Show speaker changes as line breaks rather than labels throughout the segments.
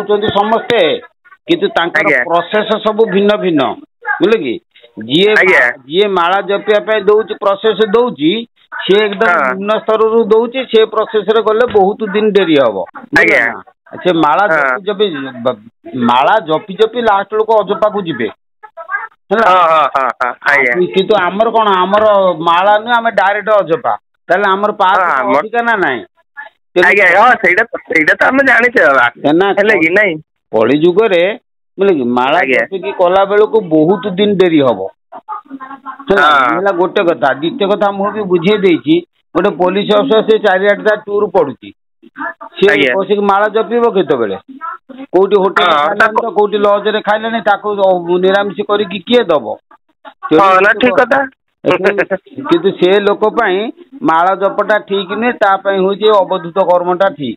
ଦଉଛନ୍ତି ସମସ୍ତେ କିନ୍ତୁ ତାଙ୍କର ପ୍ରୋସେସ ସବୁ ଭିନ୍ନ ଭିନ୍ନ ବୁଝିଲେ କି ଯିଏ ମାଳା ଜପିବା ପାଇଁ ଦଉଛି ପ୍ରୋସେସ ଦଉଛି सी एकदम निम्न स्तर रु दौची से प्रोसेस रे गले बहुत दिन डेरी हबो से माला जपी माला जपी जपी लास्ट लोक अजपा को जिबे किंतु आमर कोन आमर माला न आमे डायरेक्ट अजपा ताले आमर पास अधिका ना नाही
सेटा तो आमे जानि छे बाबा हेले कि नाही
कली जुग रे बोले कि माला जपी की कला बेल को बहुत दिन डेरी हबो गोटे कथा द्वितीय कथा मुझे बुझे देछि गोटे पुलिस अफसर से 4-8 टूर पड़ुची सी बसिक माला जपिब केतबेले कोठी होटल खाइलानी तो कोठी लॉज रे खाइलानी ताको निरामिष करी किए दबो
ना ठीक कथा
किंतु से लोक पई माला जपटा ठीक ने ता पई होची अवधूत कर्मटा ठीक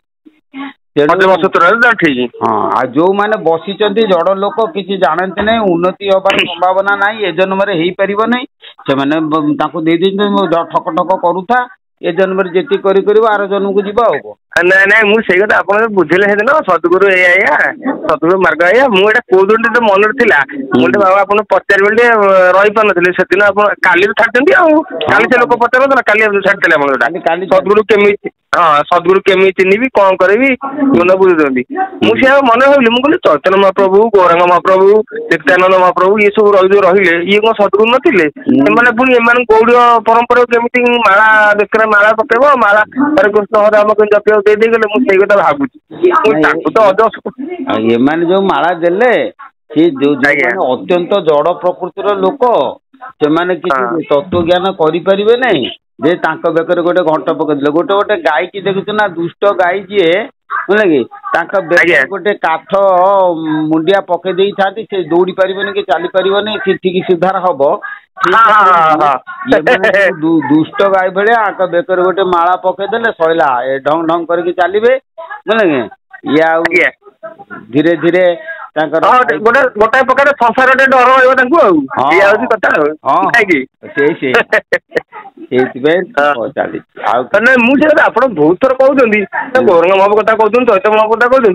हाँ जो मैंने बसी जड़ लोक किसी जानते नहीं उन्नति हबार संभावना ना ए जन्म हो पार नहीं से ठक ठक करूथा ए जन्म जी कर आर जन्म को जीवा
ना ना मुझे कथा आप बुझे ना सतगुरु या सतगुरु मार्ग या मुझे कौन तो मन था मुझे बाबा आप पचार रही पार नी से दिन आप काली छाड़ी काली से लोक पचार ना काली सतगुरु केमी हाँ सतगुरु केमी चिन्हबी कौन करी मन बुझुंट मुझे मन भावी मुझे चैतन्य महाप्रभु गौरांग महाप्रभु नित्यानंद महाप्रभु ये सब रही ये कौन सतगुरु नथिले पुणी एम गौड़ परंपरा केमी माला बेकर माला पकेब माला हरे कृष्ण हरे राम जप दे गले मुझे कथा भावुची
एमाने जो माला देले अत्यंत जड़ प्रकृतिर लोक से तत्व ज्ञान करें नहीं जे तांको बेकर गोटे घंट पकड़ गोटे गोटे गाय की देखु ना दुष्ट गाय जी बुझे कि गोटे काठ मुंडिया पकई दे था से दौड़ी पारे कि चली पारे सी ठीक सुधार हम दुष्ट गाय भाया बेकर गोटे माला पकईदे सैला ढंग ढंग करके चलिए बुझे ये धीरे धीरे
गोटे प्रकार संसार डर रही कथा मुझे आप बहुत थर कहते गौरंग महाप्रभु कथा कहते चैतन्य महाप्रभु कथा कहते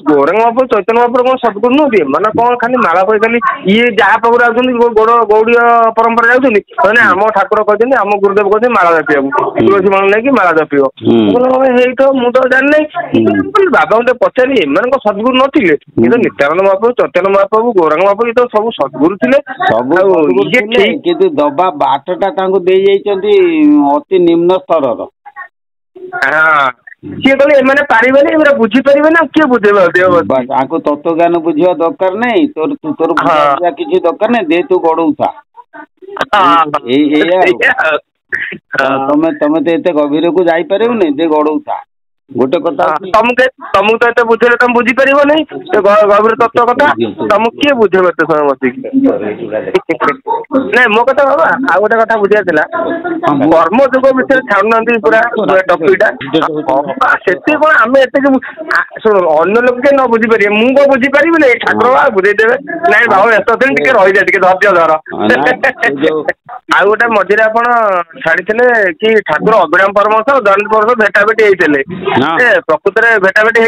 गौरंग महाप्रभु चैतन्य महाप्रभु कौन सतगुरु नुहति मैंने कौन खाली माला पे खाली ये जहाँ पाखु आउट गौड़ीय परंपरा जाने आम ठाकुर कहते आम गुरुदेव कहते माला जपिया तुलसी माला नहीं माला जपिब तो मुझे जानी बाबा मत पचारि एम सतगुरु नथिले नित्यानंद महाप्रभु चैतन्य महाप्रभु गौरांग महाप्रभु तो सब सतगुरु
थे दबा बाटटा अति निम्न स्तर
सी कहले एमाने पारिबेनी एमरा बुझी परिबे ना के बुझेबा
बस आको तत्व ज्ञान बुझिया दरकार नहीं तोर तू तोर बुझिया किछि दरकार नहीं दे तू गडौथा तमे तमे तो एते गभीर को जाई परिबो नहीं दे गडौथा गोटे कथा
तुमको तो एत बुझे तुम बुझी पार नहीं गभीर तत्व कथा तुमको किए बुझे एत समय बसिक ना मो कथा बाबा आ गोटे कथा बुझा कर्म जुग विषय छाड़ना पूरा टपिकटा से कौन आम एत शुण अन्य लोक के न बुझी पारे मुझे बुझी पारि ना ठाकुर बाबा बुझेदेवे ना बाबा एत दिन टे रही जाए धैर्य धर आ गोटे मझे आप छाड़ी कि ठाकुर अभिराम परमहंस दयानंद परमहंस भेटाभेटी होते प्रकृत में भेटाभेटी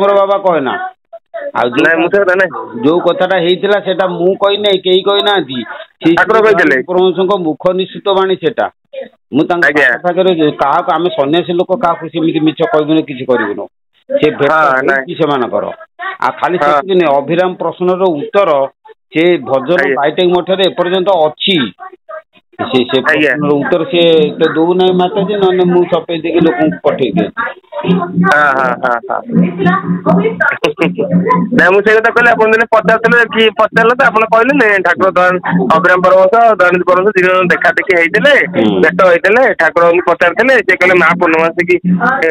बाबा कहना जो कथाटा होता मु कही कई कही ना परमेश्वर मुख निश्चित बाणी से क्या आम सन्यासी लोक क्या मिछ कहबुन कि करबुन से भेट खाली अभिराम प्रश्न उत्तर से भजन बाइटेक मठे एपर्यंत अच्छी से उत्तर से तो दौ ना माता जी ना मुझे छपे देगी लोक पठे दिए
ना मुझे कथा कहले आप पचारे कि पचारे तो आप कहले ठाकुर अभिराम परमहंस दयानंद परमहंस दिन देखा देखी होते भेट होते ठाकुर पचारे से कहले माँ पूर्णमासी की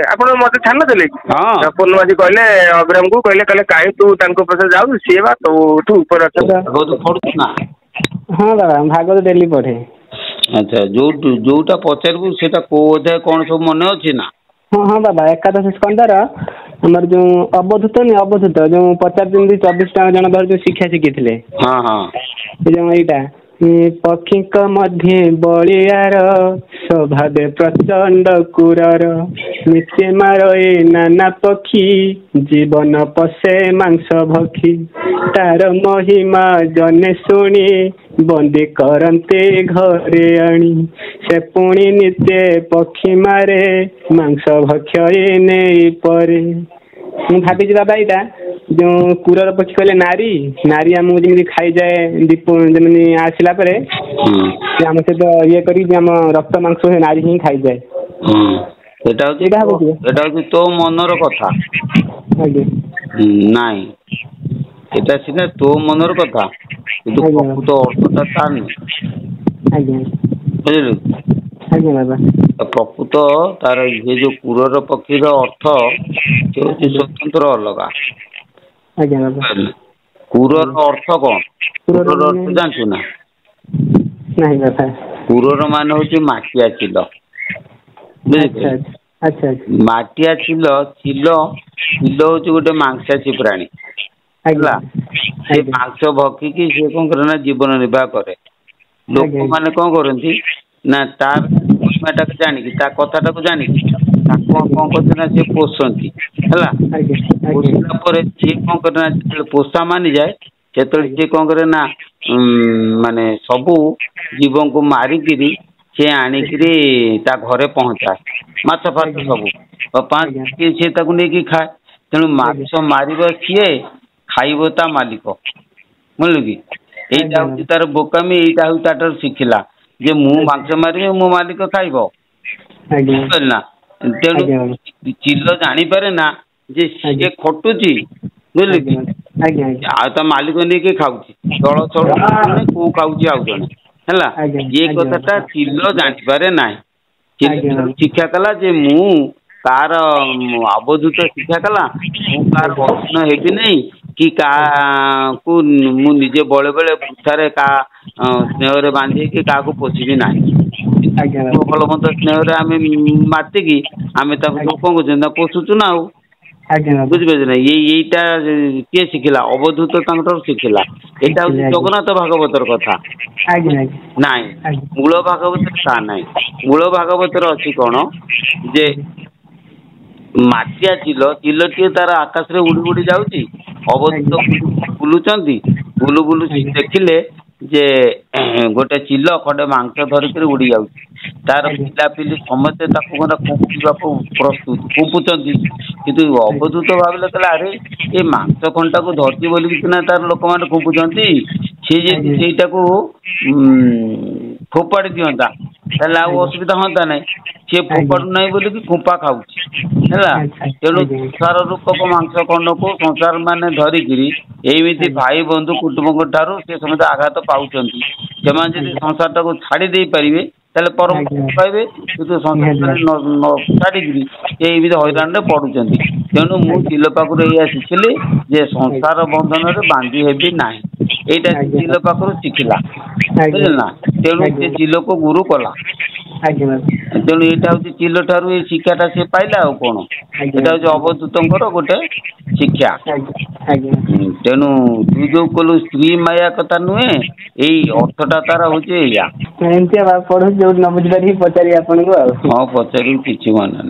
आप मत छाड़ी पूर्णमासी कहले अभिराम को कहले कहीं तू प्रसाद जाऊ सी बा तू ऊपर अच्छा
हाँ दादा भागवत डेली पढ़े
अच्छा जोटा पचारू से को अध्याय कौन सब मन अच्छी ना
हाँ हाँ बाबा एकादश स्कंदर आमर जो अवधूत नहीं अवधूत जो 50-24 जन धर जो शिक्षा शिखी
हाँ हाँ
जो यहाँ पक्षी मध्य बलियार ସ୍ୱଭାବେ ପ୍ରଚଣ୍ଡ କୁରର ମିଶେ ମାରଏ ନାନା ପକ୍ଷୀ ଜୀବନ ପଶେ ମାଂସ ଭକ୍ଷୀ ତାର ମହିମା ଜନେ ଶୁଣି ବନ୍ଦୀ କରନ୍ତେ ଘରେ ଆଣି ସେ ପୁଣି ନିତେ ପକ୍ଷୀ ମାରେ ମାଂସ ଭକ୍ଷୟ ନେଇ ପରେ। ମୁଁ ଭାବିଛି ବାବା ଏଇଟା ଯୋଉ କୁରର ପକ୍ଷୀ କହିଲେ ନାରୀ ନାରୀ ଆମକୁ ଯେମିତି ଖାଇଯାଏ ଦୀପ ଯେମିତି ଆସିଲା ପରେ ସେ ଆମ ସହିତ ଇଏ କରିକି ଆମ ରକ୍ତ ମାଂସ ନାରୀ ହିଁ ଖାଇଯାଏ।
ଏଟା ହଉଛି ତୋ ମନର କଥା।
ଆଜ୍ଞା
ନାଇଁ ଏଟା ସିନା ତୋ ମନର କଥା କିନ୍ତୁ ପ୍ରକୃତ ଅର୍ଥଟା ତା ନୁହେଁ।
ଆଜ୍ଞା
ବୁଝିଲୁ?
ଆଜ୍ଞା ବାବା।
ପ୍ରକୃତ ତାର ଇଏ ଯୋଉ କୁରର ପକ୍ଷୀର ଅର୍ଥ ସେ ହଉଛି ସ୍ୱତନ୍ତ୍ର ଅଲଗା।
ଆଜ୍ଞା ବାବା।
କୁରର ଅର୍ଥ କଣ? କୁରର ଅର୍ଥ ଜାଣିଛୁ ନା?
ନାହିଁ ବାବା।
କୁରର ମାନେ ହଉଛି ମାଟିଆ ଚିଲ। ବୁଝିଲେ? ମାଟିଆ ଚିଲ ଚିଲ ହଉଛି ଗୋଟେ ମାଂସାଶୀ ପ୍ରାଣୀ ହେଲା। ସେ ମାଂସ ଭକ୍ଷିକି ସେ କଣ କରେ ନା ଜୀବନ ନିର୍ବାହ କରେ। ଲୋକମାନେ କଣ କରନ୍ତି ନା ତାର ଟାକୁ ଜାଣିକି ତା କଥାଟାକୁ ଜାଣିକି ତାକୁ କଣ କରନ୍ତି ନା ସେ ପୋଷନ୍ତି ହେଲା। ପୋଷିଲା ପରେ ସିଏ କଣ କରେ ନା ଯେତେବେଳେ ପୋଷା ମାନିଯାଏ ସେତେବେଳେ ସିଏ କଣ କରେ ନା ମାନେ ସବୁ ଜୀବଙ୍କୁ ମାରିକିରି ସେ ଆଣିକିରି ତା ଘରେ ପହଞ୍ଚାଏ। ମାଛ ଫାଛ ସବୁ ସିଏ ତାକୁ ନେଇକି ଖାଏ। ତେଣୁ ମାଛ ମାରିବ ସିଏ ଖାଇବ ତା ମାଲିକ। ବୁଝିଲୁ କି? ଏଇଟା ହଉଛି ତାର ବୋକାମି। ଏଇଟା ହଉଛି ତାଠାରୁ ଶିଖିଲା ଯେ ମୁଁ ମାଂସ ମାରିବି ମୋ ମାଲିକ ଖାଇବ। ବୁଝିପାରିଲ ନା? ତେଣୁ ଚିଲ ଜାଣିପାରେ ନା ଯେ ସିଏ ଖଟୁଛି ବୁଝିଲୁ କି ଆଉ ତା ମାଲିକ ନେଇକି ଖାଉଛି। ଦଳ ଚଳଉଛି ଜଣେ କୋଉ ଖାଉଛି ଆଉ ଜଣେ ହେଲା। ଏ କଥାଟା ଚିଲ ଜାଣିପାରେ ନାହିଁ। ଚିଲ ଶିକ୍ଷା କଲା ଯେ ମୁଁ କାହାର ଅବଧୂତ ଶିକ୍ଷା କଲା ମୁଁ କାହାର ଅଧୀନ ହେବି ନାହିଁ କି କାହାକୁ ମୁଁ ନିଜେ ବଳେ ବେଳେ ବୃଥାରେ କାହା ସ୍ନେହରେ ବାନ୍ଧି କାହାକୁ ପୋଷିବି ନାହିଁ। ଭଲ ମନ୍ଦ ସ୍ନେହରେ ଆମେ ମାତିକି ଆମେ ତାକୁ ସବୁ କଣ କରୁଛୁ ନା ପୋଷୁଛୁ ନା ଆଉ। ବୁଝିପାରୁଛ ନା? ଏଇଟା କିଏ ଶିଖିଲା? ଅବଧୂତ ତାଙ୍କଠାରୁ ଶିଖିଲା। ଏଇଟା ହଉଛି ଜଗନ୍ନାଥ ଭାଗବତର କଥା। ନାଇଁ ମୂଳ ଭାଗବତରେ ତାହା ନାହିଁ। ମୂଳ ଭାଗବତରେ ଅଛି କଣ ଯେ ମାଟିଆ ଚିଲଟିଏ ତାର ଆକାଶରେ ଉଡି ଉଡି ଯାଉଛି। ଅବଧୂତ ବୁଲୁଛନ୍ତି। ବୁଲୁ ବୁଲୁ ଦେଖିଲେ ଯେ ଗୋଟେ ଚିଲ ଖଣ୍ଡେ ମାଂସ ଧରିକିରି ଉଡି ଯାଉଛି। ତାର ପିଲାପିଲି ସମସ୍ତେ ତାକୁ ଖୁମ୍ପିବାକୁ ପ୍ରସ୍ତୁତ ଖୁମ୍ପୁଛନ୍ତି। କିନ୍ତୁ ଅବଧୂତ ଭାବିଲେ କହିଲେ ଆରେ ଏ ମାଂସ ଖଣ୍ଡଟାକୁ ଧରିଛି ବୋଲିକି ସିନା ତାର ଲୋକମାନେ ଖୁମ୍ପୁଛନ୍ତି। ସେ ଯଦି ସେଇଟାକୁ ଫୋପାଡ଼ି ଦିଅନ୍ତା ତାହେଲେ ଆଉ ଅସୁବିଧା ହୁଅନ୍ତା ନାହିଁ। ସିଏ ଫୋପାଡୁ ନାହିଁ ବୋଲିକି ଖୁମ୍ପା ଖାଉଛି ହେଲା। ତେଣୁ ସଂସାର ରୂପକ ମାଂସ ଖଣ୍ଡକୁ ସଂସାର ମାନେ ଧରିକିରି ଏମିତି ଭାଇ ବନ୍ଧୁ କୁଟୁମ୍ବଙ୍କ ଠାରୁ ସେ ସମସ୍ତେ ଆଘାତ ପାଉଛନ୍ତି। ସେମାନେ ଯଦି ସଂସାରଟାକୁ ଛାଡ଼ି ଦେଇ ପାରିବେ ତାହେଲେ ପରମ ପାଇବେ। କିନ୍ତୁ ସଂସାର ନ ଛାଡ଼ିକିରି ସେ ଏମିତି ହଇରାଣରେ ପଡୁଛନ୍ତି। ତେଣୁ ମୁଁ ଚିଲ ପାଖରୁ ଏଇଆ ଶିଖିଲି ଯେ ସଂସାର ବନ୍ଧନରେ ବାନ୍ଧି ହେବି ନାହିଁ। ଏଇଟା ସେ ଚିଲ ପାଖରୁ ଶିଖିଲା। ବୁଝିଲ ନା? ତେଣୁ ସେ ଚିଲକୁ ଗୁରୁ କଲା। ତେଣୁ ଏଇଟା ହଉଛି ଚିଲ ଠାରୁ ଏଇ ଶିକ୍ଷାଟା ସେ ପାଇଲା ଆଉ କଣ। ଏଇଟା ହଉଛି ଅବଧୂତଙ୍କର ଗୋଟେ ଶିକ୍ଷା। ତେଣୁ ତୁ ଯୋଉ କହିଲୁ ସ୍ତ୍ରୀ ମାୟା କଥା ନୁହେଁ ଏଇ ଅର୍ଥଟା ତାର ହଉଛି ଏଇଆ।
ଏମିତିଆ ପଢୁଛି ଯୋଉଠି ନ ବୁଝିପାରିବି ପଚାରିବି ଆପଣଙ୍କୁ ଆଉ।
ହଁ ପଚାରିବୁ କିଛି ମାନେ ନାହିଁ।